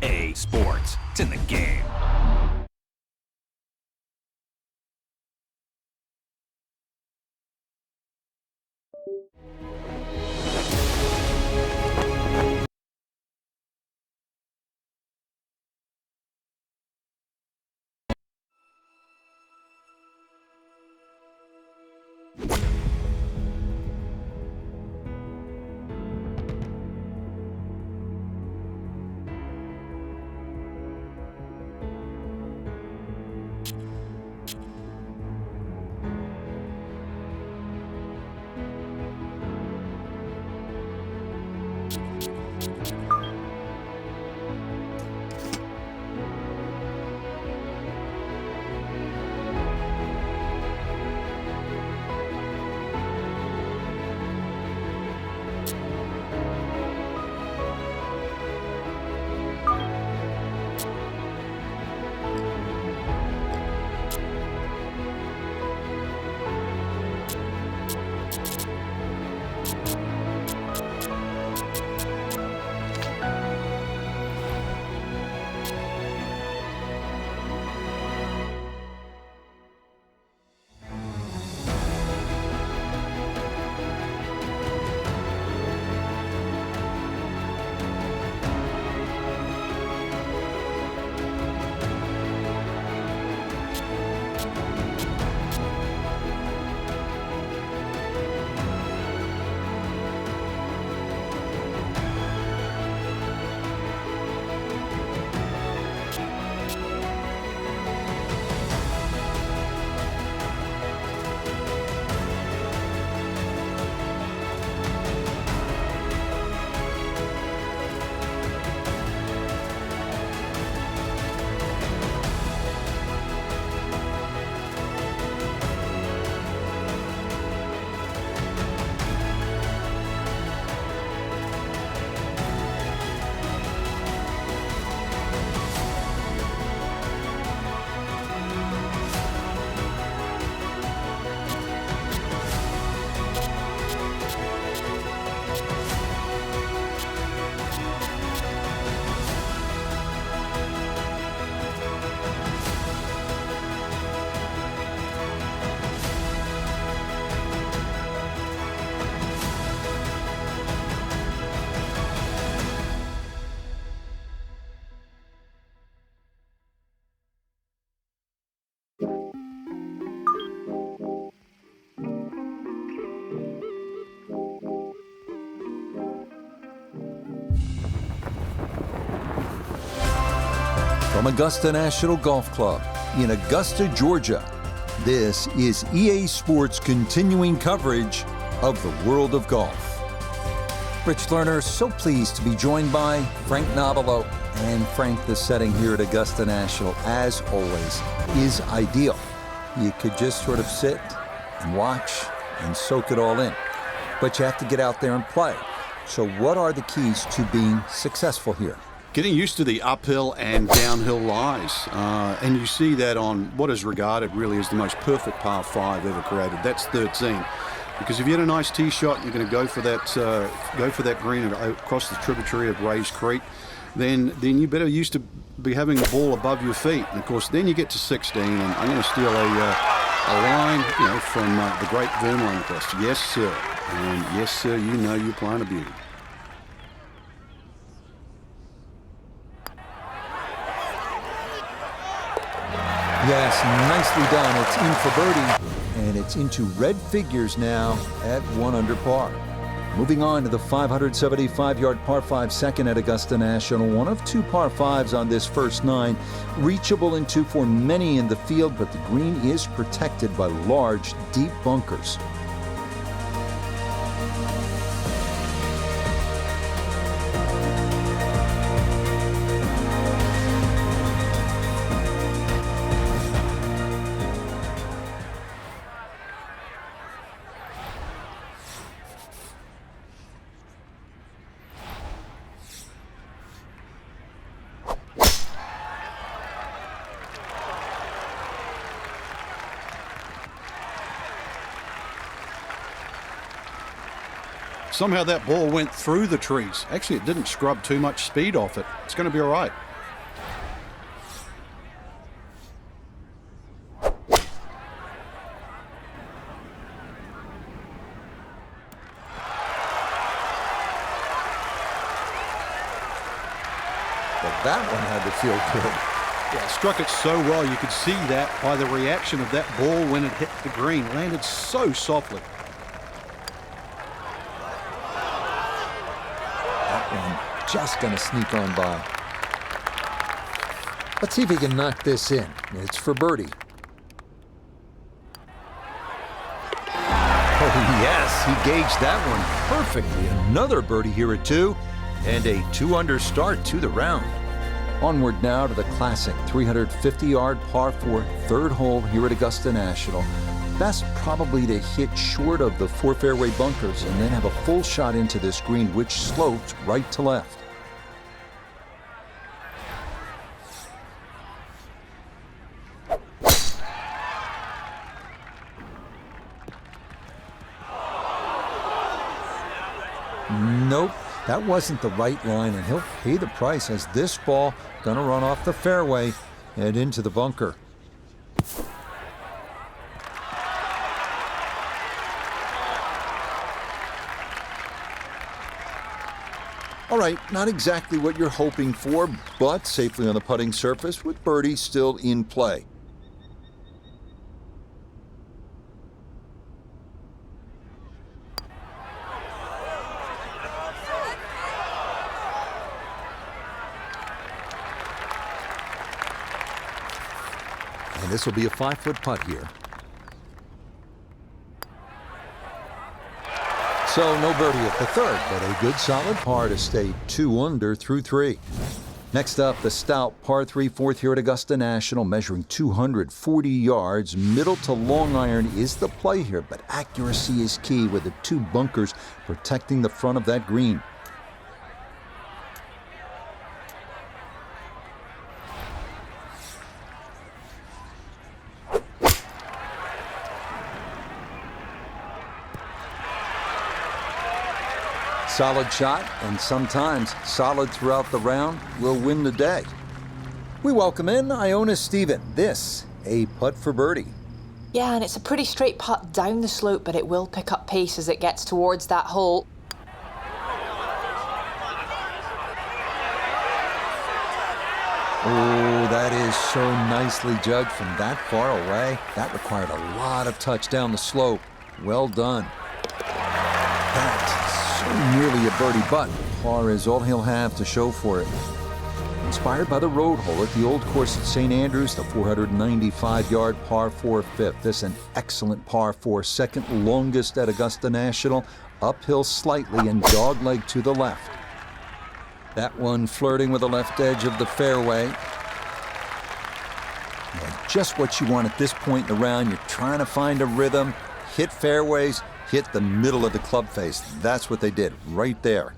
EA Sports. It's in the game. From Augusta National Golf Club in Augusta, Georgia, this is EA Sports' continuing coverage of the world of golf. Rich Lerner, so pleased to be joined by Frank Nobilo. And Frank, the setting here at Augusta National, as always, is ideal. You could just sort of sit and watch and soak it all in. But you have to get out there and play. So what are the keys to being successful here? Getting used to the uphill and downhill lies. And you see that on what is regarded really as the most perfect par 5 ever created. That's 13. Because if you hit a nice tee shot and you're going to go for that green across the tributary of Rays Creek, then you better used to be having the ball above your feet. And of course, then you get to 16, and I'm going to steal a line, from the great Vern Lundquist. Yes, sir. And yes, sir, you know you're playing a beauty. Yes, nicely done. It's in for birdie, and it's into red figures now at 1 under par. Moving on to the 575-yard par 5 second at Augusta National. One of 2 par 5s on this first 9. Reachable into for many in the field, but the green is protected by large, deep bunkers. Somehow that ball went through the trees. Actually, it didn't scrub too much speed off it. It's going to be all right. That one had to feel good. Yeah, struck it so well. You could see that by the reaction of that ball when it hit the green. Landed so softly. That one just going to sneak on by. Let's see if he can knock this in. It's for birdie. Oh, yes, he gauged that one perfectly. Another birdie here at 2, and a 2-under start to the round. Onward now to the classic 350-yard par 4 third hole here at Augusta National. Best probably to hit short of the 4 fairway bunkers and then have a full shot into this green, which slopes right to left. Nope, that wasn't the right line, and he'll pay the price as this ball gonna run off the fairway and into the bunker. All right, not exactly what you're hoping for, but safely on the putting surface with birdie still in play. And this will be a 5-foot putt here. So no birdie at the third, but a good solid par to stay 2 under through 3. Next up, the stout par 3 fourth here at Augusta National, measuring 240 yards. Middle to long iron is the play here, but accuracy is key with the 2 bunkers protecting the front of that green. Solid shot, and sometimes solid throughout the round, will win the day. We welcome in Iona Stephen. This, a putt for birdie. Yeah, and it's a pretty straight putt down the slope, but it will pick up pace as it gets towards that hole. Oh, that is so nicely judged from that far away. That required a lot of touch down the slope. Well done. That's nearly a birdie, but par is all he'll have to show for it. Inspired by the road hole at the old course at St. Andrews, the 495-yard par 4 fifth. This an excellent par 4, second longest at Augusta National, uphill slightly and dogleg to the left. That one flirting with the left edge of the fairway. And just what you want at this point in the round. You're trying to find a rhythm, hit fairways, hit the middle of the club face. That's what they did right there.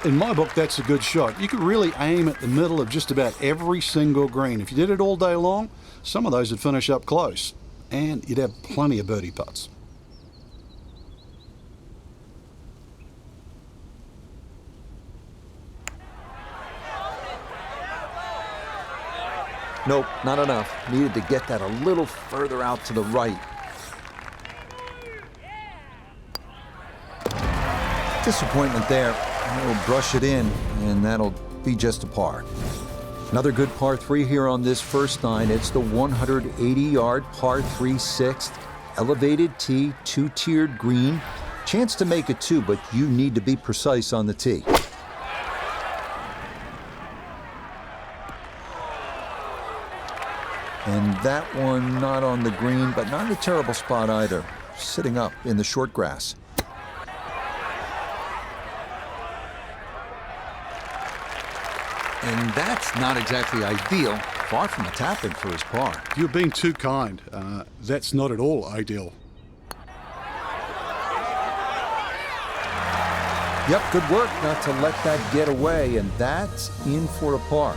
In my book, that's a good shot. You could really aim at the middle of just about every single green. If you did it all day long, some of those would finish up close, and you'd have plenty of birdie putts. Nope, not enough. Needed to get that a little further out to the right. Disappointment there. He'll brush it in, and that'll be just a par. Another good par 3 here on this first 9. It's the 180-yard par 3 sixth. Elevated tee, 2-tiered green. Chance to make it 2, but you need to be precise on the tee. And that one not on the green, but not in a terrible spot either. Sitting up in the short grass. And that's not exactly ideal. Far from a tap-in for his par. You're being too kind. That's not at all ideal. Yep, good work not to let that get away, and that's in for a par.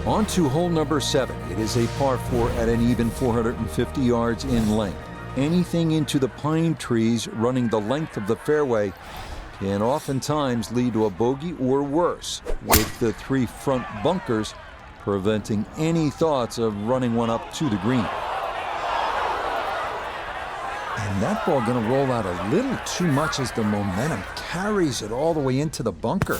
On to hole number 7. It is a par 4 at an even 450 yards in length. Anything into the pine trees running the length of the fairway can oftentimes lead to a bogey or worse, with the 3 front bunkers preventing any thoughts of running one up to the green. And And that ball going to roll out a little too much as the momentum carries it all the way into the bunker.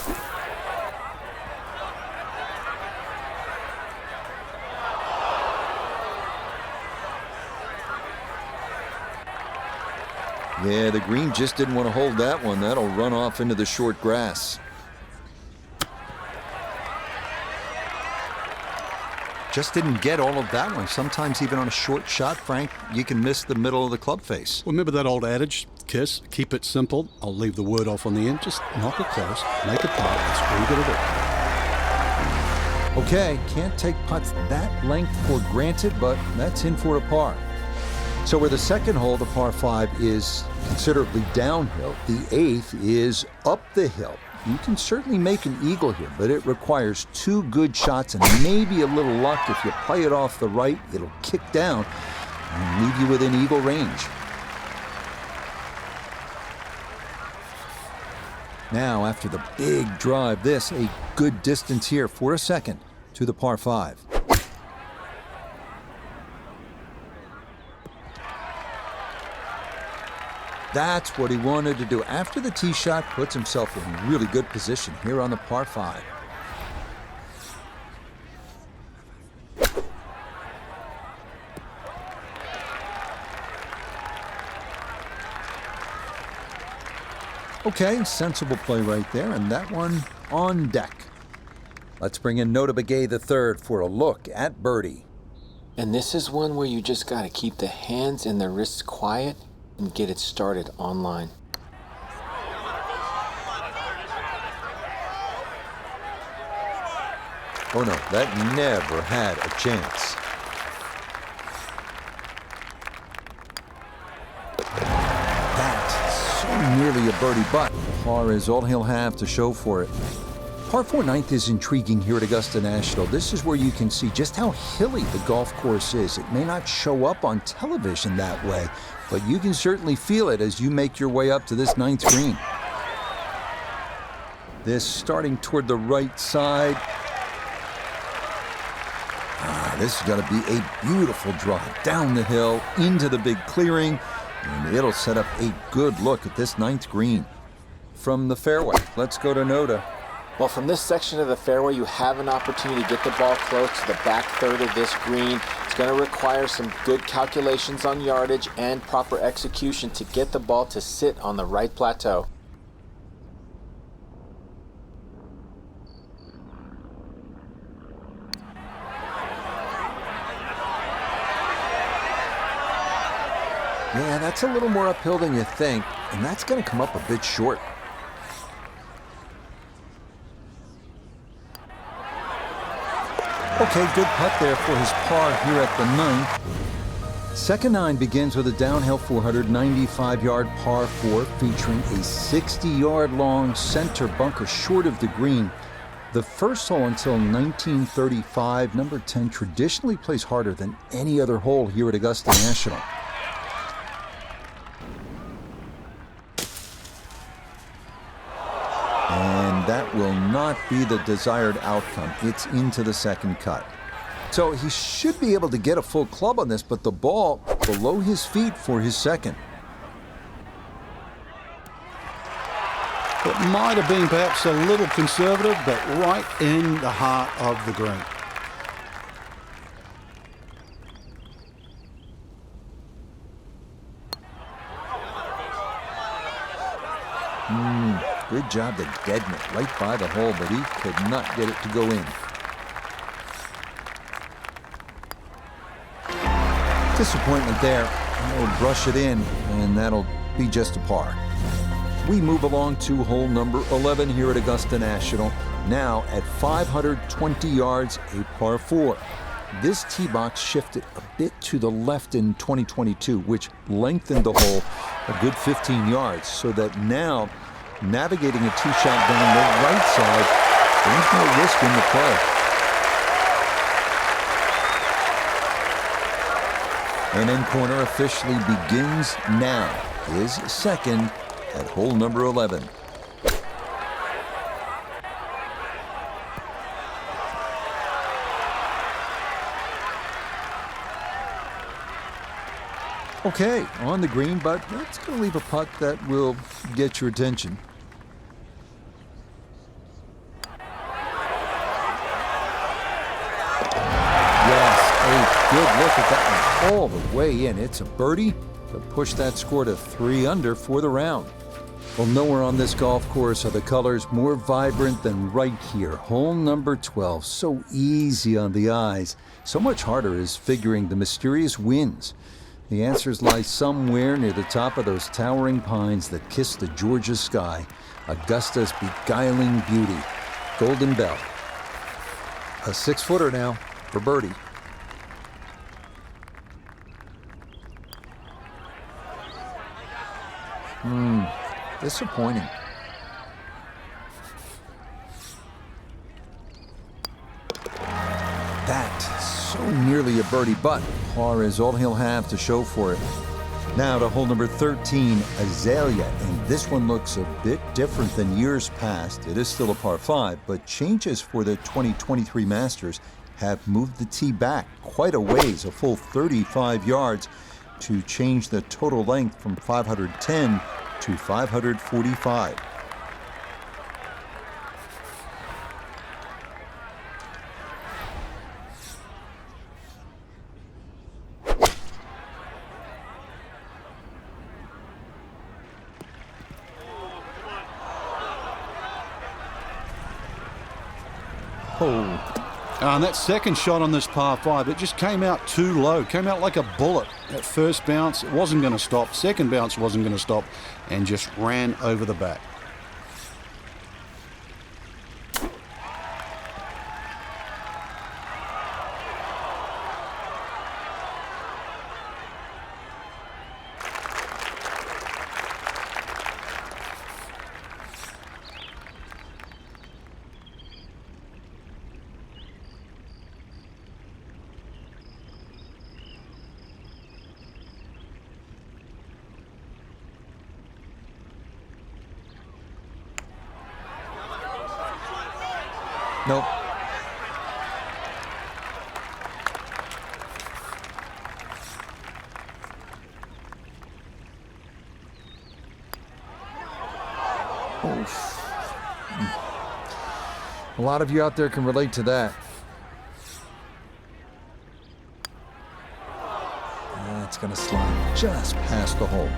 Yeah, the green just didn't want to hold that one. That'll run off into the short grass. Just didn't get all of that one. Sometimes even on a short shot, Frank, you can miss the middle of the club face. Well, remember that old adage, Kiss, keep it simple. I'll leave the word off on the end. Just knock it close, make it putt. That's all you got to do. Okay, can't take putts that length for granted, but that's in for a par. So where the second hole, the par 5, is considerably downhill, the 8th is up the hill. You can certainly make an eagle here, but it requires 2 good shots and maybe a little luck. If you play it off the right, it'll kick down and leave you within eagle range. Now, after the big drive, this a good distance here for a second to the par 5. That's what he wanted to do. After the tee shot, puts himself in really good position here on the par 5. Okay, sensible play right there, and that one on deck. Let's bring in Nota Begay III for a look at birdie. And this is one where you just got to keep the hands and the wrists quiet and get it started online. Oh no, that never had a chance. That's so nearly a birdie, but par is all he'll have to show for it. Par 4 9th is intriguing here at Augusta National. This is where you can see just how hilly the golf course is. It may not show up on television that way, but you can certainly feel it as you make your way up to this 9th green. This starting toward the right side. This is going to be a beautiful drive down the hill into the big clearing, and it'll set up a good look at this 9th green. From the fairway, let's go to Nota. Well, from this section of the fairway, you have an opportunity to get the ball close to the back third of this green. It's going to require some good calculations on yardage and proper execution to get the ball to sit on the right plateau. Yeah, that's a little more uphill than you think, and that's going to come up a bit short. Okay, good putt there for his par here at the 9th. Second 9 begins with a downhill 495-yard par 4 featuring a 60-yard long center bunker short of the green. The first hole until 1935, number 10 traditionally plays harder than any other hole here at Augusta National. And that will not be the desired outcome. It's into the second cut. So he should be able to get a full club on this, but the ball below his feet for his second. It might have been perhaps a little conservative, but right in the heart of the green. Good job to deaden it right by the hole, but he could not get it to go in. Disappointment there. He'll brush it in, and that'll be just a par. We move along to hole number 11 here at Augusta National. Now at 520 yards, a par 4. This tee box shifted a bit to the left in 2022, which lengthened the hole a good 15 yards, so that now navigating a tee shot down the right side, there's no risk in the play. And end corner officially begins now. His second at hole number 11. Okay, on the green, but that's going to leave a putt that will get your attention. Yes, a good look at that one all the way in. It's a birdie to push that score to 3 under for the round. Well, nowhere on this golf course are the colors more vibrant than right here. Hole number 12, so easy on the eyes. So much harder is figuring the mysterious winds. The answers lie somewhere near the top of those towering pines that kiss the Georgia sky. Augusta's beguiling beauty. Golden Bell. A 6-footer now for birdie. Disappointing. That so nearly a birdie, but par is all he'll have to show for it. Now to hole number 13, Azalea, and this one looks a bit different than years past. It is still a par 5, but changes for the 2023 Masters have moved the tee back quite a ways, a full 35 yards, to change the total length from 510 to 545. And that second shot on this par 5, it just came out too low, came out like a bullet. That first bounce, it wasn't going to stop. Second bounce wasn't going to stop, and just ran over the back. Nope. A lot of you out there can relate to that. That's going to slide just past the hole.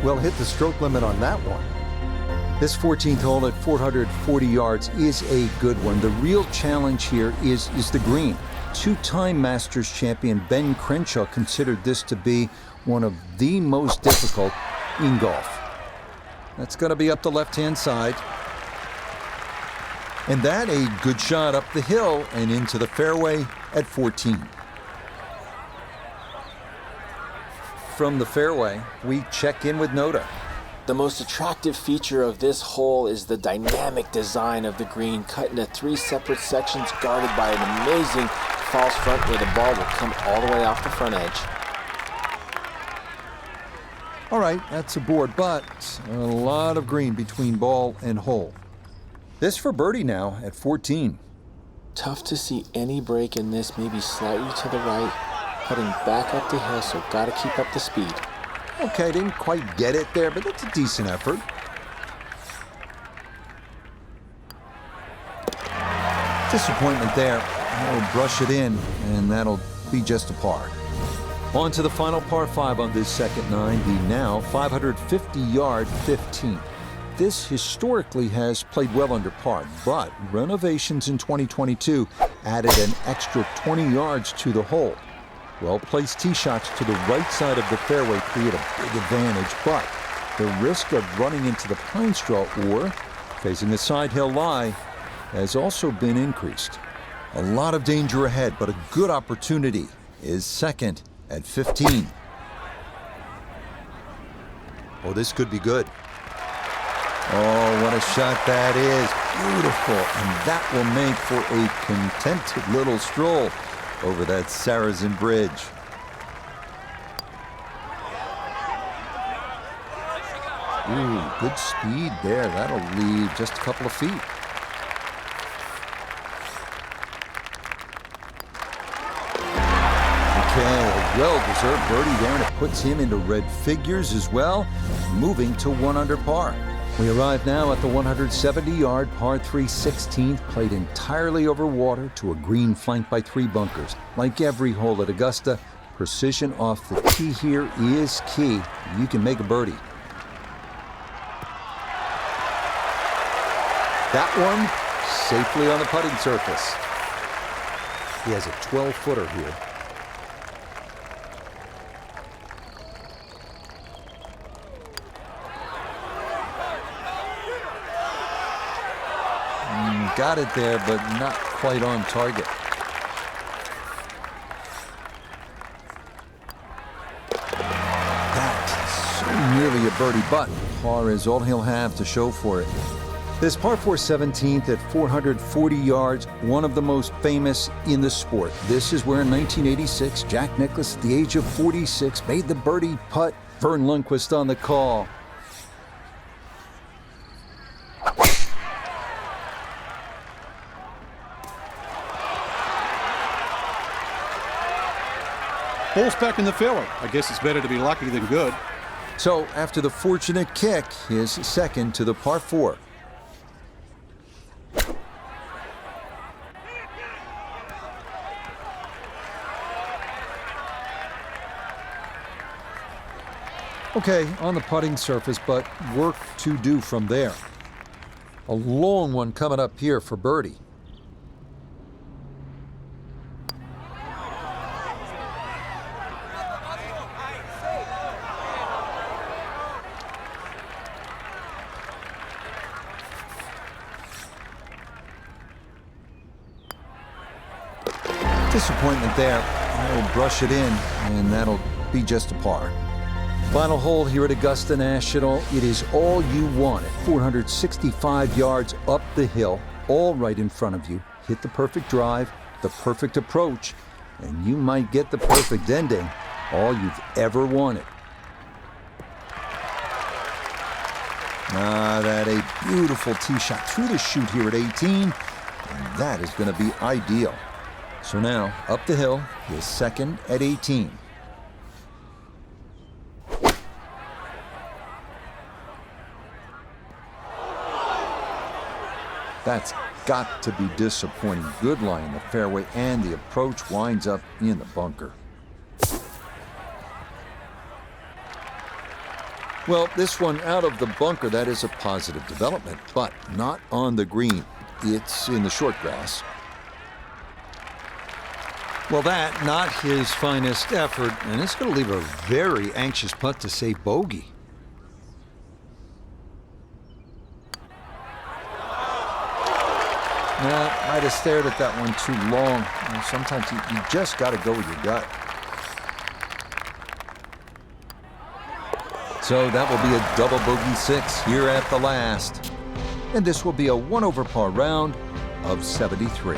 Well, hit the stroke limit on that one. This 14th hole at 440 yards is a good one. The real challenge here is the green. Two-time Masters champion Ben Crenshaw considered this to be one of the most difficult in golf. That's going to be up the left-hand side. And that a good shot up the hill and into the fairway at 14. From the fairway, we check in with Noda. The most attractive feature of this hole is the dynamic design of the green, cut into 3 separate sections guarded by an amazing false front where the ball will come all the way off the front edge. All right, that's a board, but a lot of green between ball and hole. This for birdie now at 14. Tough to see any break in this, maybe slightly to the right, cutting back up the hill, so gotta keep up the speed. Okay, didn't quite get it there, but that's a decent effort. Disappointment there. That'll brush it in, and that'll be just a par. On to the final par 5 on this second 9, the now 550-yard 15. This historically has played well under par, but renovations in 2022 added an extra 20 yards to the hole. Well-placed tee shots to the right side of the fairway create a big advantage, but the risk of running into the pine straw or facing a side hill lie has also been increased. A lot of danger ahead, but a good opportunity is second at 15. Oh, this could be good. Oh, what a shot that is. Beautiful. And that will make for a contented little stroll over that Saracen Bridge. Ooh, good speed there. That'll leave just a couple of feet. Okay, a well-deserved birdie there, and it puts him into red figures as well, moving to 1 under par. We arrive now at the 170-yard par 3 16th, played entirely over water to a green flanked by 3 bunkers. Like every hole at Augusta, precision off the tee here is key. You can make a birdie. That one safely on the putting surface. He has a 12-footer here. Got it there, but not quite on target. That's so nearly a birdie, but par is all he'll have to show for it. This par 4 17th at 440 yards, one of the most famous in the sport. This is where in 1986, Jack Nicklaus, at the age of 46, made the birdie putt. Vern Lundquist on the call. Ball's back in the fairway. I guess it's better to be lucky than good. So after the fortunate kick, his second to the par 4. Okay, on the putting surface, but work to do from there. A long one coming up here for birdie. Disappointment there. He'll brush it in, and that'll be just a par. Final hole here at Augusta National. It is all you want at 465 yards up the hill, all right in front of you. Hit the perfect drive, the perfect approach, and you might get the perfect ending, all you've ever wanted. That a beautiful tee shot through the chute here at 18, and that is going to be ideal. So now, up the hill, his second at 18. That's got to be disappointing. Good lie in the fairway, and the approach winds up in the bunker. Well, this one out of the bunker, that is a positive development, but not on the green. It's in the short grass. Well, that, not his finest effort, and it's going to leave a very anxious putt to say bogey. Might have stared at that one too long. Sometimes you just got to go with your gut. So that will be a double bogey 6 here at the last. And this will be a 1 over par round of 73.